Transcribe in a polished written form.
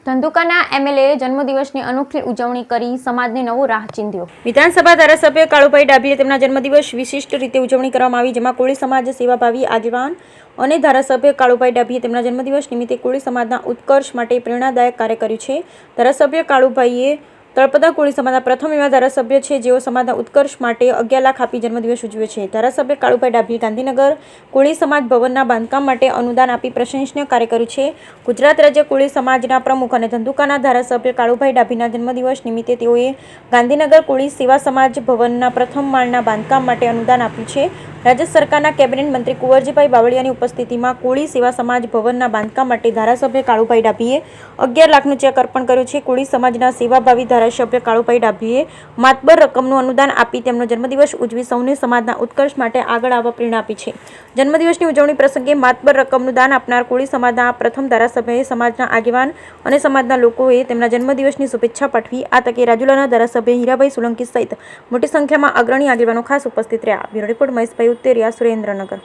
ધંધુકાના MLA જન્મદિવસની અનોખી ઉજવણી કરી સમાજને નવો રાહ ચીંધ્યો। વિધાનસભા ધારાસભ્ય કાળુભાઈ ડાભીએ તેમના જન્મદિવસ વિશિષ્ટ રીતે ઉજવણી કરવામાં આવી, જેમાં કોળી સમાજ સેવાભાવી આગેવાન અને ધારાસભ્ય કાળુભાઈ ડાભીએ તેમના જન્મદિવસ નિમિત્તે કોળી સમાજના ઉત્કર્ષ માટે પ્રેરણાદાયક કાર્ય કર્યું છે। ધારાસભ્ય કાળુભાઈએ તળપદા કોળી સમાજના પ્રથમ એવા ધારાસભ્ય છે જેઓ સમાજના ઉત્કર્ષ માટે 11 લાખ આપી જન્મદિવસ ઉજવે છે। ધારાસભ્ય કાળુભાઈ ડાભીએ ગાંધીનગર કોળી સમાજ ભવનના બાંધકામ માટે અનુદાન આપી પ્રશંસનીય કાર્ય કર્યું છે। ગુજરાત રાજ્ય કોળી સમાજના પ્રમુખ અને ધંધુકાના ધારાસભ્ય કાળુભાઈ ડાભીના જન્મદિવસ નિમિત્તે તેઓએ ગાંધીનગર કોળી સેવા સમાજ ભવનના પ્રથમ માળના બાંધકામ માટે અનુદાન આપ્યું છે। રાજ્ય સરકારના કેબિનેટ મંત્રી કુંવરજીભાઈ બાવળિયાની ઉપસ્થિતિમાં કોળી સેવા સમાજ ભવનના બાંધકામ માટે ધારાસભ્ય કાળુભાઈ ડાભીએ 11 લાખનું ચેક અર્પણ કર્યો છે। કોળી સમાજના સેવાભાવી ધારાસભ્ય કાળુભાઈ ડાભીએ માતબર રકમનું અનુદાન આપી તેમનો જન્મદિવસ ઉજવી સૌને સમાજના ઉત્કર્ષ માટે આગળ આવવા પ્રેરણા આપી છે। જન્મદિવસની ઉજવણી પ્રસંગે માતબર રકમનું દાન આપનાર કોળી સમાજના પ્રથમ ધારાસભ્યએ સમાજના આગેવાન અને સમાજના લોકોએ તેમના જન્મદિવસની શુભેચ્છા પાઠવી। આ તકે રાજુલાના ધારાસભ્ય હીરાભાઈ સોલંકી સહિત મોટી સંખ્યામાં અગ્રણી આગેવાનો ખાસ ઉપસ્થિત રહ્યા। બ્યુરો રિપોર્ટ મહેશભાઈ ઉત્તેરિયા, સુરેન્દ્રનગર।